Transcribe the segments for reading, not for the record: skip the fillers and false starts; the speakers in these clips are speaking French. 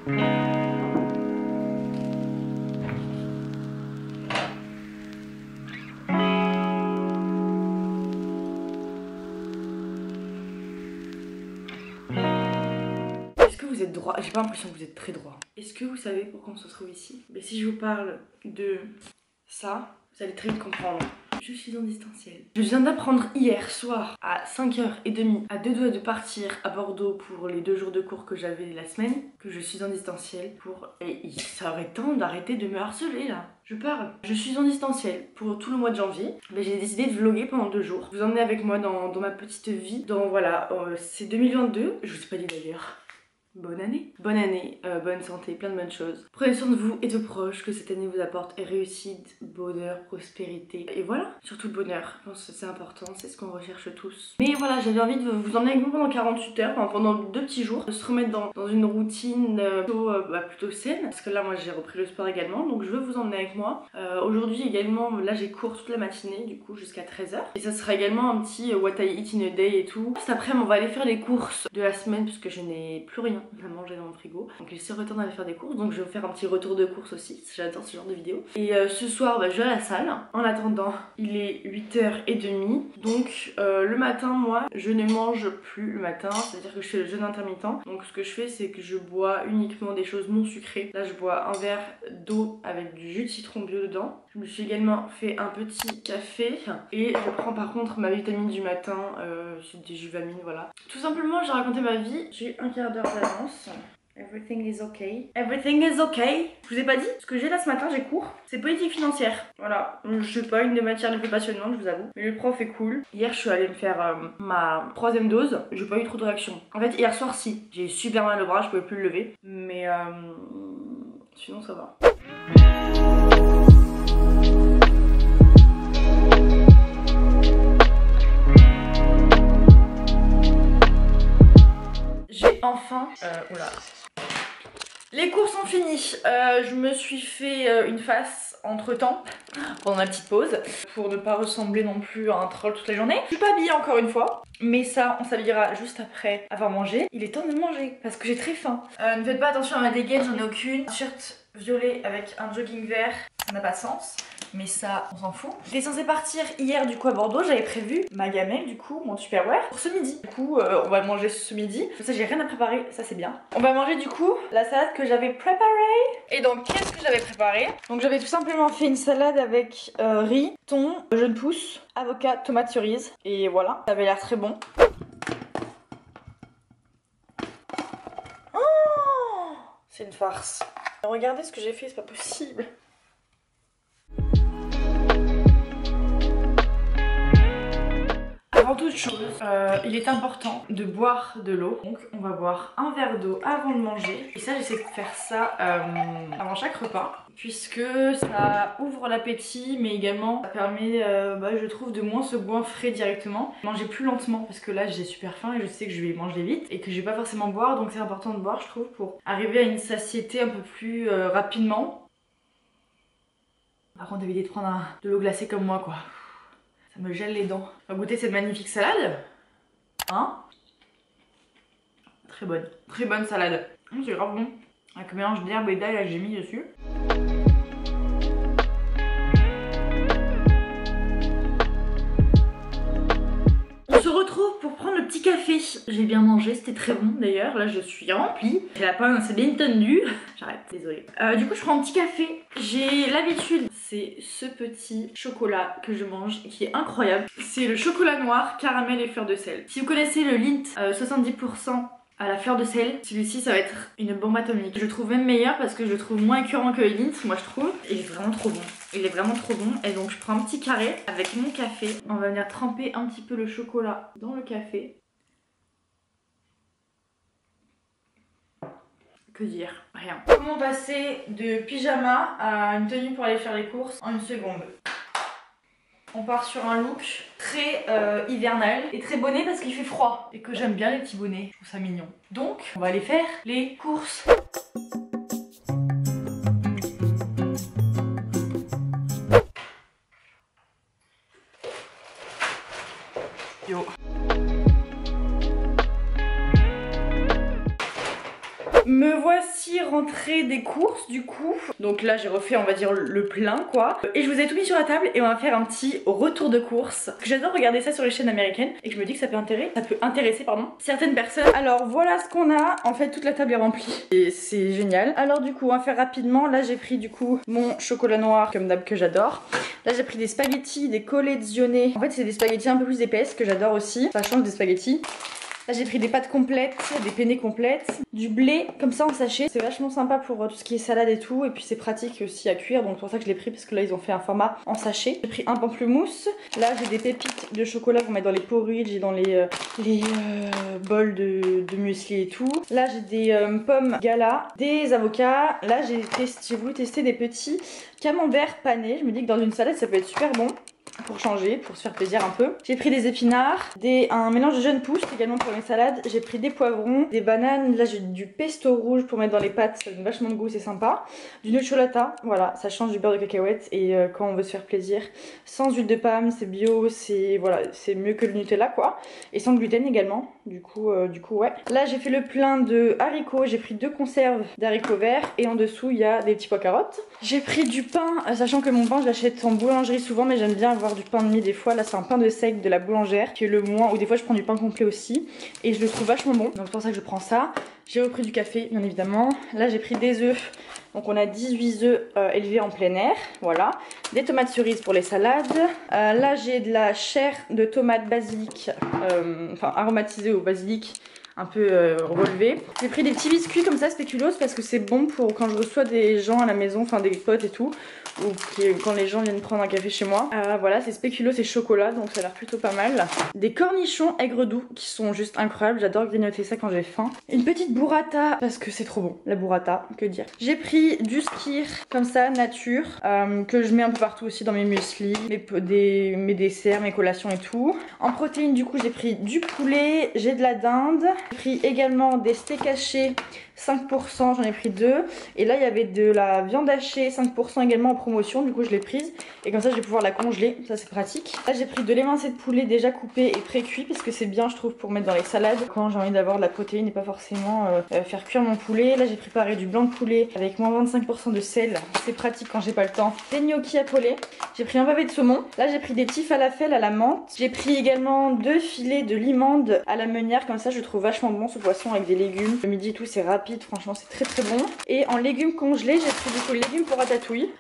Est-ce que vous êtes droit? J'ai pas l'impression que vous êtes très droit. Est-ce que vous savez pourquoi on se trouve ici? Mais si je vous parle de ça, vous allez très vite comprendre. Je suis en distanciel. Je viens d'apprendre hier soir à 5h30, à 2 doigts de partir à Bordeaux pour les 2 jours de cours que j'avais la semaine, que je suis en distanciel pour... Et il serait temps d'arrêter de me harceler là. Je parle. Je suis en distanciel pour tout le mois de janvier. Mais j'ai décidé de vlogger pendant 2 jours. Vous emmenez avec moi dans ma petite vie. Donc voilà, c'est 2022. Je vous ai pas dit d'ailleurs. Bonne année, bonne santé, plein de bonnes choses. Prenez soin de vous et de proches, que cette année vous apporte réussite, bonheur, prospérité. Et voilà, surtout le bonheur, je pense que c'est important, c'est ce qu'on recherche tous. Mais voilà, j'avais envie de vous emmener avec vous pendant 48 heures, enfin, pendant 2 petits jours, de se remettre dans une routine plutôt saine. Parce que là, moi j'ai repris le sport également, donc je veux vous emmener avec moi. Aujourd'hui également, là j'ai cours toute la matinée, du coup jusqu'à 13h. Et ça sera également un petit what I eat in a day et tout. Cet après, on va aller faire les courses de la semaine, parce que je n'ai plus rien à manger dans mon frigo, donc il serait temps d'aller faire des courses, donc je vais faire un petit retour de course aussi, j'adore ce genre de vidéo. Et ce soir je vais à la salle. En attendant, il est 8h30, donc le matin moi je ne mange plus le matin, c'est à dire que je fais le jeûne intermittent. Donc ce que je fais c'est que je bois uniquement des choses non sucrées. Là je bois un verre d'eau avec du jus de citron bio dedans. Je me suis également fait un petit café et je prends par contre ma vitamine du matin, c'est des juvamines, voilà. Tout simplement j'ai raconté ma vie, j'ai un quart d'heure d'avance. Everything is okay. Everything is okay. Je vous ai pas dit, ce que j'ai là ce matin, j'ai cours. C'est politique financière. Voilà. Je sais pas, une des matières les plus passionnantes, je vous avoue. Mais le prof est cool. Hier, je suis allée me faire ma 3e dose. J'ai pas eu trop de réaction. En fait, hier soir, si. J'ai eu super mal au bras, je pouvais plus le lever. Mais sinon, ça va. J'ai enfin... oula. Les cours sont finis. Je me suis fait une face entre temps pendant ma petite pause pour ne pas ressembler non plus à un troll toute la journée. Je suis pas habillée encore une fois, mais ça on s'habillera juste après avoir mangé. Il est temps de manger parce que j'ai très faim. Ne faites pas attention à ma dégaine, j'en ai aucune. T-shirt violet avec un jogging vert, ça n'a pas de sens. Mais ça, on s'en fout. J'étais censée partir hier du coup à Bordeaux, j'avais prévu ma gamelle du coup, mon Tupperware pour ce midi. Du coup, on va le manger ce midi. Ça, j'ai rien à préparer, ça c'est bien. On va manger du coup la salade que j'avais préparée. Et donc, qu'est-ce que j'avais préparé? Donc, j'avais tout simplement fait une salade avec riz, thon, jeune pousse, avocat, tomate cerise. Et voilà, ça avait l'air très bon. Oh, c'est une farce. Regardez ce que j'ai fait, c'est pas possible. Avant toute chose, il est important de boire de l'eau. Donc on va boire un verre d'eau avant de manger. Et ça, j'essaie de faire ça avant chaque repas, puisque ça ouvre l'appétit, mais également ça permet, je trouve, de moins se goinfrer directement. Manger plus lentement, parce que là j'ai super faim et je sais que je vais manger vite et que je vais pas forcément boire. Donc c'est important de boire, je trouve, pour arriver à une satiété un peu plus rapidement. Par contre, évitez de prendre de l'eau glacée comme moi, quoi. Ça me gèle les dents. On va goûter cette magnifique salade. Hein? Très bonne salade. C'est grave bon. Avec un mélange d'herbe et d'ail que j'ai mis dessus. On se retrouve pour prendre le petit café. J'ai bien mangé, c'était très bon d'ailleurs. Là je suis remplie. J'ai la pain, c'est bien tendu. J'arrête, désolée. Du coup je prends un petit café. J'ai l'habitude, c'est ce petit chocolat que je mange qui est incroyable. C'est le chocolat noir, caramel et fleur de sel. Si vous connaissez le Lindt 70% à la fleur de sel, celui-ci ça va être une bombe atomique. Je le trouve même meilleur parce que je le trouve moins écœurant que le Lindt, moi je trouve. Il est vraiment trop bon. Il est vraiment trop bon. Et donc je prends un petit carré avec mon café. On va venir tremper un petit peu le chocolat dans le café. Que dire? Rien. Comment passer de pyjama à une tenue pour aller faire les courses en une seconde? On part sur un look très hivernal et très bonnet parce qu'il fait froid et que j'aime bien les petits bonnets, je trouve ça mignon. Donc on va aller faire les courses. Yo. Me voici rentrée des courses du coup. Donc là j'ai refait on va dire le plein quoi. Et je vous ai tout mis sur la table et on va faire un petit retour de course. J'adore regarder ça sur les chaînes américaines et je me dis que ça peut intéresser certaines personnes. Alors voilà ce qu'on a. En fait toute la table est remplie et c'est génial. Alors du coup on va faire rapidement. Là j'ai pris du coup mon chocolat noir comme d'hab que j'adore. Là j'ai pris des spaghettis, des collezione. En fait c'est des spaghettis un peu plus épaisses que j'adore aussi. Ça change des spaghettis. Là j'ai pris des pâtes complètes, des penne complètes, du blé comme ça en sachet. C'est vachement sympa pour tout ce qui est salade et tout. Et puis c'est pratique aussi à cuire, donc c'est pour ça que je l'ai pris parce que là ils ont fait un format en sachet. J'ai pris un pamplemousse. Là j'ai des pépites de chocolat qu'on met dans les porridge et dans les bols de muesli et tout. Là j'ai des pommes gala, des avocats. Là j'ai voulu tester des petits camemberts panés. Je me dis que dans une salade ça peut être super bon. Pour changer, pour se faire plaisir un peu. J'ai pris des épinards, un mélange de jeunes pousses également pour les salades. J'ai pris des poivrons, des bananes. Là j'ai du pesto rouge pour mettre dans les pâtes, ça donne vachement de goût, c'est sympa. Du nocciolata, voilà, ça change du beurre de cacahuète et quand on veut se faire plaisir. Sans huile de palme, c'est bio, c'est voilà, c'est mieux que le Nutella quoi. Et sans gluten également, du coup ouais. Là j'ai fait le plein de haricots, j'ai pris 2 conserves d'haricots verts et en dessous il y a des petits pois carottes. J'ai pris du pain, sachant que mon pain je l'achète en boulangerie souvent mais j'aime bien avoir du pain de mie des fois. Là c'est un pain de seigle de la boulangère qui est le moins, ou des fois je prends du pain complet aussi et je le trouve vachement bon, donc c'est pour ça que je prends ça. J'ai repris du café bien évidemment. Là j'ai pris des œufs, donc on a 18 œufs élevés en plein air, voilà. Des tomates cerises pour les salades. Là j'ai de la chair de tomate basilic, enfin aromatisée au basilic, un peu relevé. J'ai pris des petits biscuits comme ça spéculoos parce que c'est bon pour quand je reçois des gens à la maison, enfin des potes et tout, ou quand les gens viennent prendre un café chez moi. Voilà, c'est spéculoos et chocolat, donc ça a l'air plutôt pas mal. Des cornichons aigre doux qui sont juste incroyables, j'adore grignoter ça quand j'ai faim. Une petite burrata parce que c'est trop bon, la burrata, que dire. J'ai pris du skyr comme ça, nature, que je mets un peu partout aussi dans mes muesli, mes desserts, mes collations et tout. En protéines du coup j'ai pris du poulet, j'ai de la dinde. J'ai pris également des steaks hachés 5%, j'en ai pris 2. Et là il y avait de la viande hachée 5% également en promotion, du coup je l'ai prise. Et comme ça je vais pouvoir la congeler, ça c'est pratique. Là j'ai pris de l'émincé de poulet déjà coupé et pré-cuit parce que c'est bien je trouve pour mettre dans les salades quand j'ai envie d'avoir de la protéine et pas forcément faire cuire mon poulet. Là j'ai préparé du blanc de poulet avec moins 25% de sel, c'est pratique quand j'ai pas le temps. Des gnocchis à poêler, j'ai pris un pavé de saumon. Là j'ai pris des petits falafels à la menthe. J'ai pris également 2 filets de limande à la meunière, comme ça je trouve vachement bon ce poisson avec des légumes. Le midi et tout c'est rapide, franchement c'est très très bon. Et en légumes congelés j'ai pris du coup légumes pour ratatouille,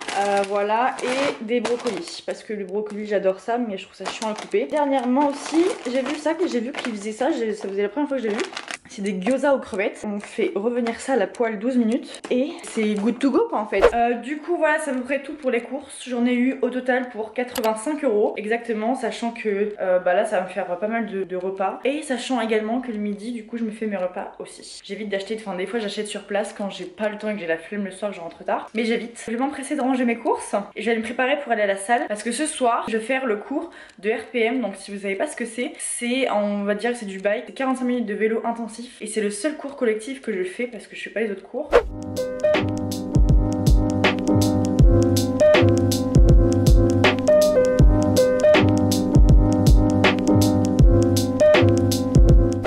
voilà, et des brocolis parce que le brocoli j'adore ça mais je trouve ça chiant à couper. Dernièrement aussi j'ai vu ça, que j'ai vu qu'ils faisaient ça, ça faisait la première fois que je l'ai vu. C'est des gyoza aux crevettes. On fait revenir ça à la poêle 12 minutes et c'est good to go quoi en fait. Du coup voilà, c'est à peu près tout pour les courses. J'en ai eu au total pour 85 € exactement, sachant que là ça va me faire pas mal de repas. Et sachant également que le midi du coup je me fais mes repas aussi. J'évite d'acheter, enfin des fois j'achète sur place quand j'ai pas le temps et que j'ai la flemme le soir, je rentre tard. Mais j'évite. Je vais m'empresser de ranger mes courses et je vais me préparer pour aller à la salle parce que ce soir je vais faire le cours de RPM. Donc si vous savez pas ce que c'est on va dire que c'est du bike, c'est 45 minutes de vélo intensif. Et c'est le seul cours collectif que je fais parce que je fais pas les autres cours.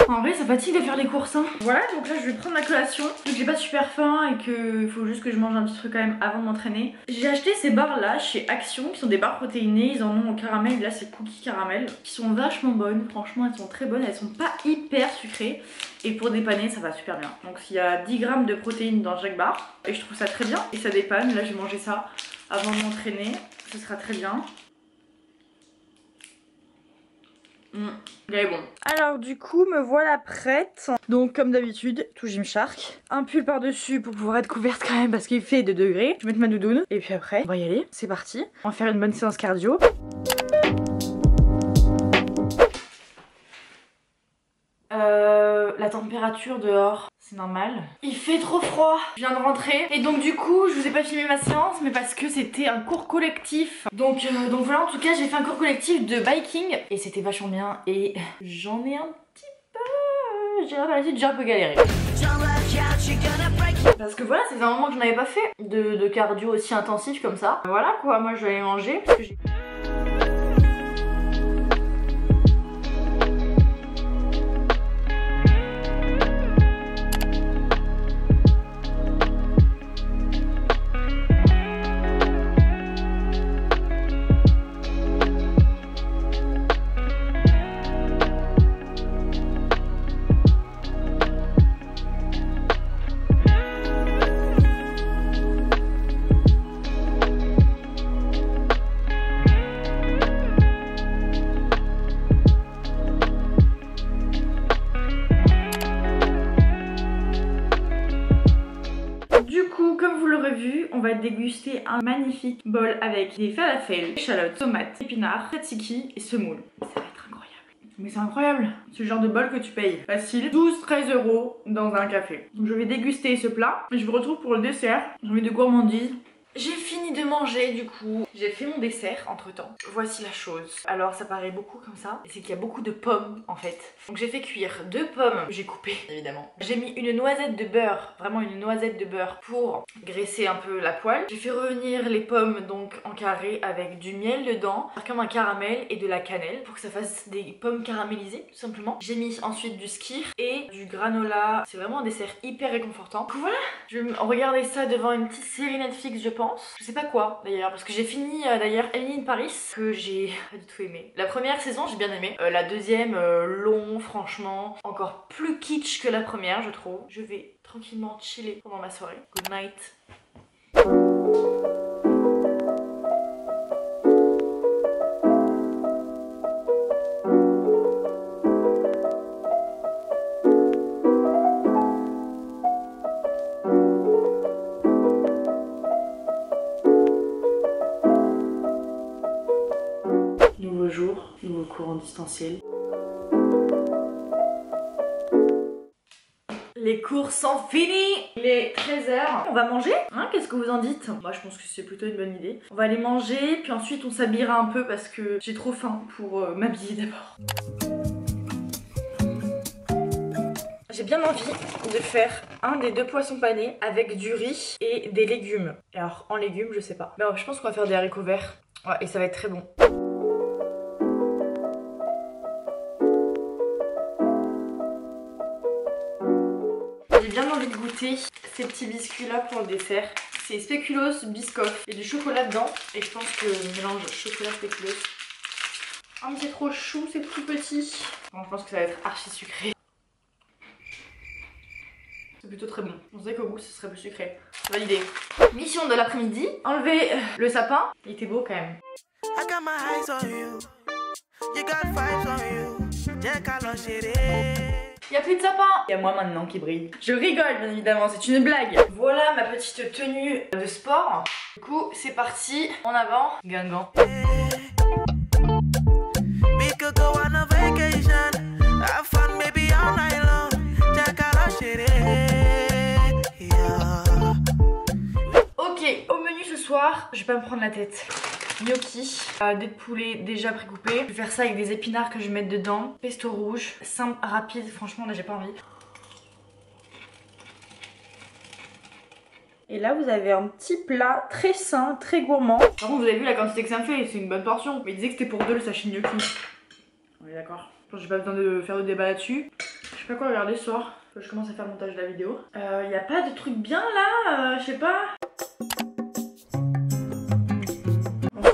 En vrai ça fatigue de faire les courses hein. Voilà, donc là je vais prendre ma collation vu que j'ai pas super faim et qu'il faut juste que je mange un petit truc quand même avant de m'entraîner. J'ai acheté ces barres là chez Action qui sont des barres protéinées, ils en ont au caramel, là c'est cookies caramel, qui sont vachement bonnes, franchement elles sont très bonnes, elles sont pas hyper sucrées. Et pour dépanner ça va super bien. Donc il y a 10 grammes de protéines dans chaque barre et je trouve ça très bien et ça dépanne. Là je vais manger ça avant de m'entraîner, ce sera très bien. Il est bon. Alors du coup me voilà prête. Donc comme d'habitude, tout Gymshark. Un pull par dessus pour pouvoir être couverte quand même parce qu'il fait 2 degrés. Je vais mettre ma doudoune et puis après on va y aller. C'est parti. On va faire une bonne séance cardio. La température dehors, c'est normal. Il fait trop froid, je viens de rentrer. Et donc du coup, je vous ai pas filmé ma séance, mais parce que c'était un cours collectif. Donc voilà, en tout cas, j'ai fait un cours collectif de biking. Et c'était vachement bien. Et j'en ai un petit peu... je dirais pas la suite, j'ai un peu galéré. Parce que voilà, c'est un moment que je n'avais pas fait de cardio aussi intensif comme ça. Voilà quoi, moi je vais aller manger parce que j'ai... on va déguster un magnifique bol avec des falafels, échalotes, tomates, épinards, tzatziki et semoule. Ça va être incroyable. Mais c'est incroyable, c'est le genre de bol que tu payes facile 12-13 € dans un café. Donc je vais déguster ce plat et je vous retrouve pour le dessert. J'ai envie de gourmandise. J'ai fini de manger du coup, j'ai fait mon dessert entre temps. Voici la chose. Alors ça paraît beaucoup comme ça, c'est qu'il y a beaucoup de pommes en fait. Donc j'ai fait cuire 2 pommes que j'ai coupées évidemment. J'ai mis une noisette de beurre, vraiment une noisette de beurre pour graisser un peu la poêle. J'ai fait revenir les pommes donc en carré avec du miel dedans, comme un caramel et de la cannelle pour que ça fasse des pommes caramélisées tout simplement. J'ai mis ensuite du skyr et du granola. C'est vraiment un dessert hyper réconfortant. Donc voilà, je vais regarder ça devant une petite série Netflix je pense. Je sais pas quoi d'ailleurs parce que j'ai fini d'ailleurs Emily in Paris que j'ai pas du tout aimé. La première saison j'ai bien aimé, la deuxième long franchement, encore plus kitsch que la première je trouve. Je vais tranquillement chiller pendant ma soirée. Good night. Nouveau jour, nouveau cours en distanciel. Les cours sont finis. Il est 13 h. On va manger hein, qu'est-ce que vous en dites? Moi je pense que c'est plutôt une bonne idée. On va aller manger, puis ensuite on s'habillera un peu parce que j'ai trop faim pour m'habiller d'abord. J'ai bien envie de faire un des 2 poissons panés avec du riz et des légumes. Alors en légumes je sais pas. Mais je pense qu'on va faire des haricots verts. Ouais, et ça va être très bon. J'ai bien envie de goûter ces petits biscuits là pour le dessert. C'est spéculoos, biscoff et du chocolat dedans. Et je pense que le mélange chocolat spéculoos. Ah mais c'est trop chou, c'est tout petit. Bon, je pense que ça va être archi sucré. C'est plutôt très bon. On sait qu'au goût ce serait plus sucré. Validé. Mission de l'après-midi, enlever le sapin. Il était beau quand même. Il n'y a plus de sapin. Il y a moi maintenant qui brille. Je rigole bien évidemment, c'est une blague. Voilà ma petite tenue de sport. Du coup c'est parti, en avant, Guingamp. Ok, au menu ce soir, je vais pas me prendre la tête. Gnocchi, des poulets déjà précoupés. Je vais faire ça avec des épinards que je vais mettre dedans. Pesto rouge, simple, rapide, franchement là j'ai pas envie. Et là vous avez un petit plat très sain, très gourmand. Par contre vous avez vu la quantité que ça me fait, c'est une bonne portion. Mais il disait que c'était pour 2 le sachet de gnocchi. On est d'accord. Je pense que j'ai pas besoin de faire de débat là-dessus. Je sais pas quoi regarder ce soir. Faut que je commence à faire le montage de la vidéo. Y a pas de truc bien là, je sais pas.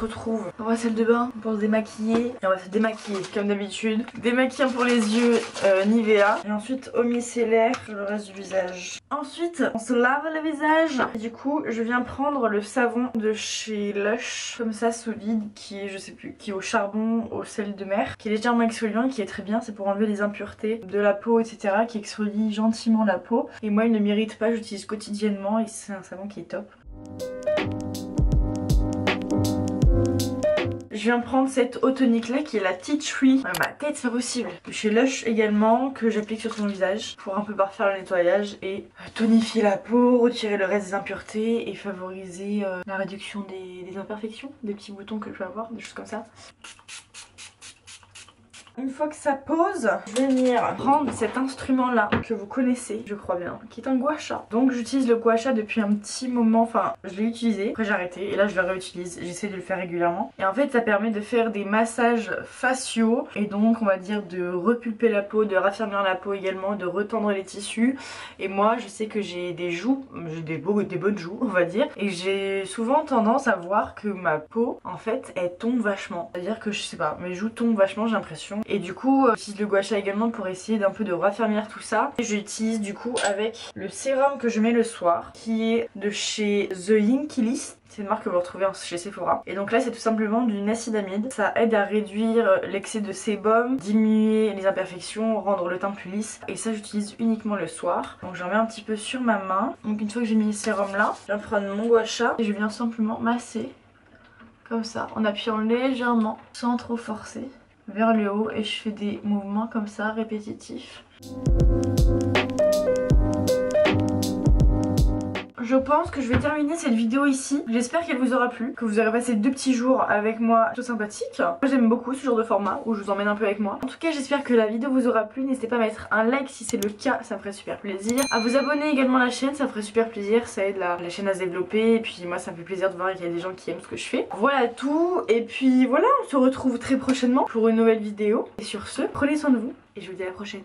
Retrouve. On va à la salle de bain pour se démaquiller et on va se démaquiller comme d'habitude. Démaquillant pour les yeux Nivea et ensuite eau micellaire sur le reste du visage. Ensuite on se lave le visage et du coup je viens prendre le savon de chez Lush comme ça solide qui est je sais plus qui est au charbon, au sel de mer, qui est légèrement exfoliant et qui est très bien. C'est pour enlever les impuretés de la peau etc, qui exfolie gentiment la peau et moi il ne m'irrite pas, j'utilise quotidiennement et c'est un savon qui est top. Je viens prendre cette eau tonique là qui est la Tea Tree. Ma tête c'est pas possible. Chez Lush également que j'applique sur son visage pour un peu parfaire le nettoyage et tonifier la peau, retirer le reste des impuretés et favoriser la réduction des imperfections, des petits boutons que je peux avoir, des choses comme ça. Une fois que ça pose, je vais venir prendre cet instrument là que vous connaissez, je crois bien, qui est un gua sha. Donc j'utilise le gua sha depuis un petit moment, enfin je l'ai utilisé, après j'ai arrêté et là je le réutilise, j'essaie de le faire régulièrement. Et en fait ça permet de faire des massages faciaux et donc on va dire de repulper la peau, de raffermir la peau également, de retendre les tissus. Et moi je sais que j'ai des joues, j'ai des bonnes joues on va dire, et j'ai souvent tendance à voir que ma peau en fait elle tombe vachement. C'est à dire que je sais pas, mes joues tombent vachement j'ai l'impression. Et du coup j'utilise le gua sha également pour essayer d'un peu de raffermir tout ça. Et je l'utilise du coup avec le sérum que je mets le soir, qui est de chez The Yinky List. C'est une marque que vous retrouvez chez Sephora. Et donc là c'est tout simplement du niacinamide. Ça aide à réduire l'excès de sébum, diminuer les imperfections, rendre le teint plus lisse. Et ça j'utilise uniquement le soir. Donc j'en mets un petit peu sur ma main. Donc une fois que j'ai mis le sérum là, je viens prendre mon gua sha et je viens simplement masser comme ça en appuyant légèrement sans trop forcer vers le haut. Et je fais des mouvements comme ça répétitifs. Je pense que je vais terminer cette vidéo ici. J'espère qu'elle vous aura plu, que vous aurez passé 2 petits jours avec moi tout sympathique. Moi j'aime beaucoup ce genre de format où je vous emmène un peu avec moi. En tout cas j'espère que la vidéo vous aura plu. N'hésitez pas à mettre un like si c'est le cas, ça me ferait super plaisir. À vous abonner également à la chaîne, ça me ferait super plaisir. Ça aide la chaîne à se développer. Et puis moi ça me fait plaisir de voir qu'il y a des gens qui aiment ce que je fais. Voilà tout. Et puis voilà, on se retrouve très prochainement pour une nouvelle vidéo. Et sur ce, prenez soin de vous et je vous dis à la prochaine.